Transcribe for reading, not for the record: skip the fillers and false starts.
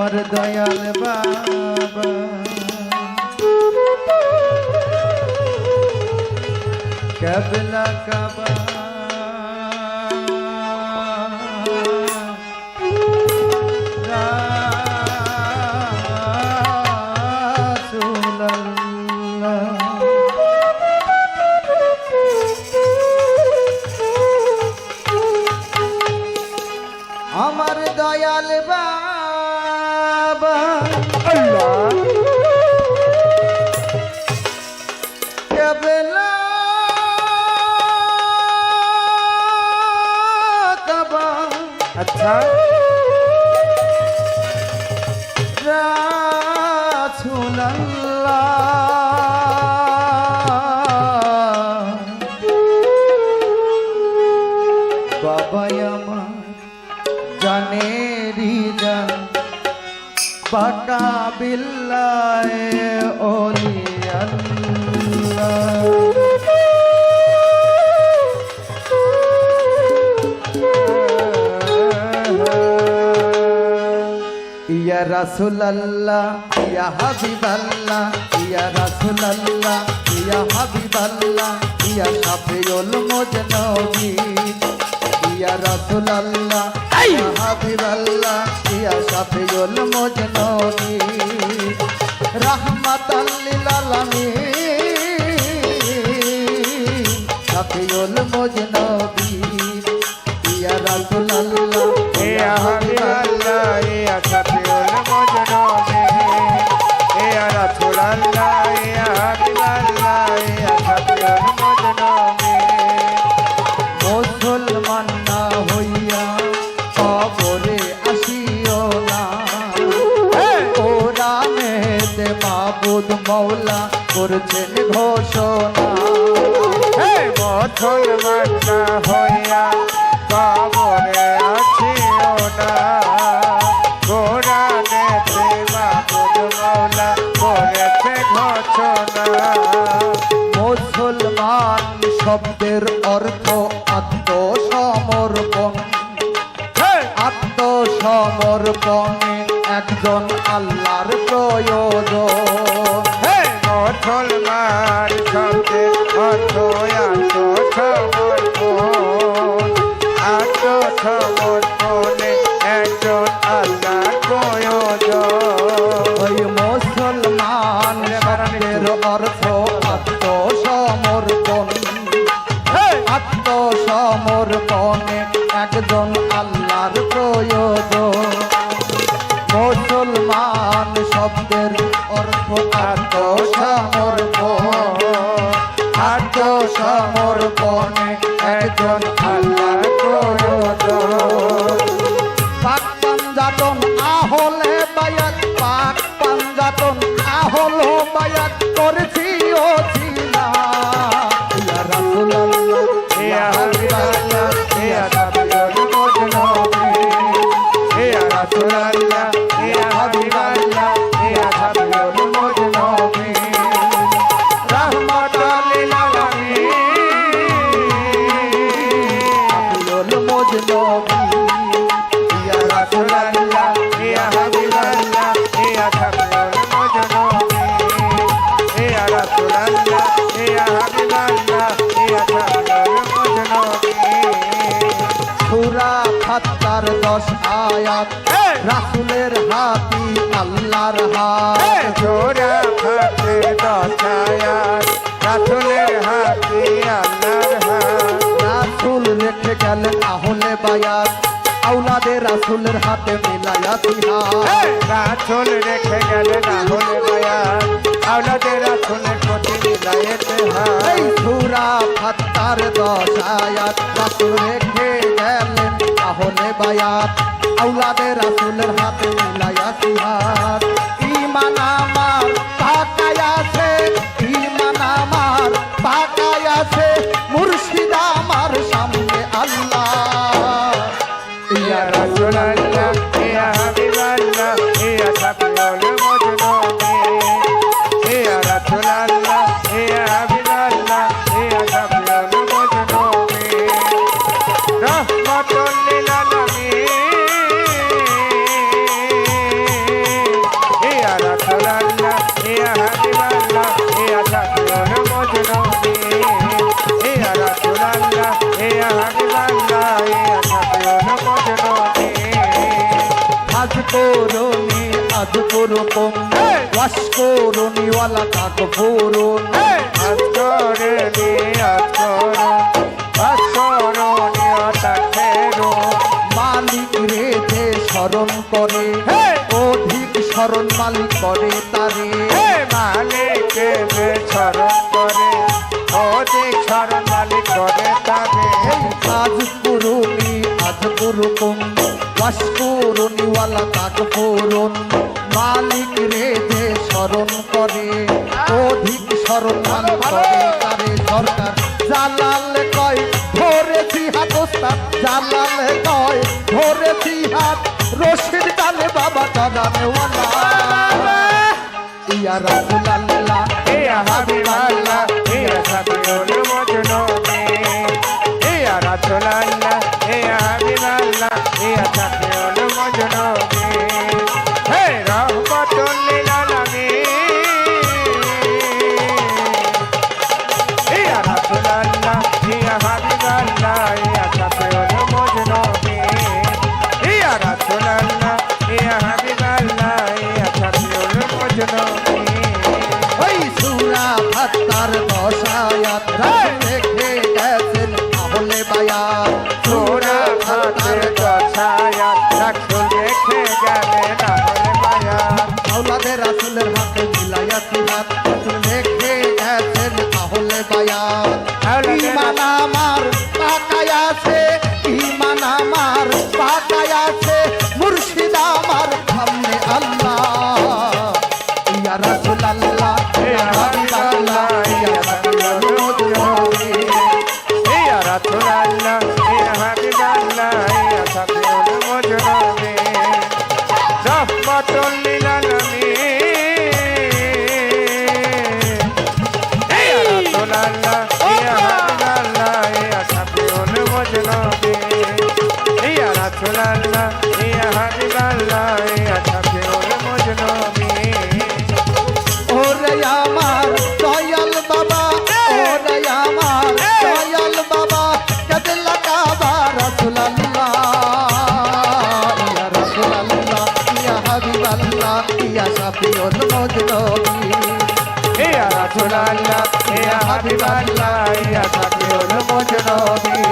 আমার দয়াল বাবা কেবলা কাবা আমার দয়াল বাবা আল্লাহ কেবলা কাবা আচ্ছা রাসূলুল্লাহ বাবা আমার জানেরি জান পাকা বিল্লাহ ওলি আল্লাহ ইয়া রাসূলুল্লাহ ইয়া হাবিবাল্লাহ ইয়া রাসূলুল্লাহ ইয়া হাবিবাল্লাহ ইয়া শাফিউল মুজনবিন ইয়া রাসূলুল্লাহ ইয়া হাবিবাল্লাহ ইয়া শাফিউল মুজনবিন রাহমাতাল লিল আলামিন শাফিউল মুজনবিন ইয়া রাসূলুল্লাহ ইয়া হাবিবাল্লাহ ইয়া শাফিউল মুজনবিন ইয়া রাসূলুল্লাহ ইয়া হাবিবাল্লাহ ইয়া শাফিউল মুজনবিন মুসলমান না হইয়া কবরে আসিও না কোরআনেতে মাবুদ মওলা করছেন ঘোষণা মুসলমান না হইয়া কবরে আসিও না কোরআনেতে মাবুদ মওলা করেছে ঘোষণা মুসলমান শব্দের অর্থ আত্মসমর্পণ আত্মসমর্পণে একজন আল্লাহর প্রয়োজন মুসলমান শব্দের অর্থ আত্মসমর্পণ আত্মসমর্পণে একজন আল্লাহর প্রয়োজন ওই মুসলমান শব্দের অর্থ আত্মসমর্পণ আত্মসমর্পণে একজন আল্লাহর প্রয়োজন মুসলমান শব্দের অর্থ আত্মসমর্পণ আত্মসমর্পণে একজন আল্লাহর প্রয়োজন পাক পাঞ্জাতন আহলে বায়াত পাক পাঞ্জাতন আহলে বায়াত করেছি ও জিনা ইয়া রাসূলুল্লাহ ইয়া হাবিবাল্লাহ ইয়া শাফিউল মুজনবিন ইয়া রাসূলুল্লাহ ইয়া হাবিবাল্লাহ ইয়া শাফিউল মুজনবিন রাহমাতাল লিল আলামিন শাফিউল মুজনবিন ইয়া রাসূলুল্লাহ ইয়া হাবিবাল্লাহ ইয়া শাফিউল মুজনবিন ইয়া রাসূলুল্লাহ ইয়া হাবিবাল্লাহ ইয়া শাফিউল মুজনবিন সূরা ফাত্তার 10 আয়াত রাসূলের হাতি আল্লাহর হাত সূরা ফাত্তার 10 আয়াত রাসূলের হাতি আল্লাহর হাত রাসূল রেখে গেলেন আহলে বায়াত আওলাদে রাসূলের হাতে মিলায়া তিহার রাসূল রেখে গেলেন আহলে বায়াত আওলাদে রাসূলের প্রতি মিলায়ে তিহার এই সূরা ফাত্তার 10 আয়াত রাসূল রেখে গেলেন আহলে বায়াত আওলাদে রাসূলের হাতে মিলায়া তিহার ঈমান আমার পাকায় আছে ঈমান আমার পাকায় আছে মুর্শিদ আমার সামনে আল্লাহ ইয়া রাসূলুল্লাহ ইয়া হাবিবাল্লাহ ইয়া শাফিউল মুজনবিন ইয়া রাসূলুল্লাহ ইয়া হাবিবাল্লাহ ইয়া শাফিউল মুজনবিন রাহমাতুল লিল আলামিন হাবিবাল্লাহ ইয়া শাফিউল মুজনুবিন আজ করুনি আজ করুকুম ওয়াশ করুনি ওয়ালা তাকফুরুন আজকরনি আজকরনি তাকফিরুন মালিক রে যে স্মরণ করে অধিক স্মরণ মালিক করে তারে মালিককে যে স্মরণ করে অধিক স্মরণ মালিক করে তাকে আজ করুনি আজ করুকুম ওয়াশ করুনি ওয়ালা তাকফুরুন মালিক রে যে স্মরণ করে অধিক স্মরণ মালিক করে তারে সরকার জালাল কয় ধরেছি হাত ওস্তাদ জালাল কয় ধরেছি হাত রশিদ টানে বাবা টানে ওয়ালা ইয়া রাসূলুল্লাহ ইয়া হাবিবাল্লাহ ইয়া শাফিউল মুজনুবিন ইয়া রাসূলুল্লাহ ইয়া হাবিবাল্লাহ ইয়া শাফিউল মুজনুবিন হে রাহমাতুল লিল আলামিন ইয়া রাসূলুল্লাহ ইয়া হাবিবাল্লাহ ইয়া শাফিউল মুজনুবিন ইয়া রাসূলুল্লাহ ইয়া হাবিবাল্লাহ ইয়া শাফিউল মুজনুবিন ওই সূরা ফাত্তার 10 আয়াত রেখে গেছেন আহলে বায়াত সূরা ফাতির দশায়াত রাসূল রেখে গেলেন আহলে বায়াত আওলাদে রাসূলের হাতে মিলায়াতি হাত রাসূল রেখে গেছেন আহলে বায়াত ঈমান আমার পাকায় আছে ঈমান আমার পাকায় আছে মুর্শিদ আমার সামনে আল্লাহ ইয়া রাসূলুল্লাহ ইয়া হাবিবাল্লাহ ইয়া শাফিউল মুজনুবিন ইয়া রাসূলুল্লাহ ইয়া হাবিবাল্লাহ ইয়া শাফিউল মুজনুবিন রাহমাতুল লিল আলামিন ইয়া রাসূলুল্লাহ ইয়া হাবিবাল্লাহ ইয়া শাফিউল মুজনুবিন ইয়া রাসূলুল্লাহ ইয়া হাবিবাল্লাহ ইয়া শাফিউল মুজনুবিন ওরে আমার দয়াল বাবা ওরে আমার দয়াল বাবা কাদলা কাবা রাসূলুল্লাহ ইয়া রাসূলুল্লাহ ইয়া হাবিবাল্লাহ ইয়া শাফিউল মুজনুবিন ইয়া রাসূলুল্লাহ ইয়া হাবিবাল্লাহ ইয়া শাফিউল মুজনুবিন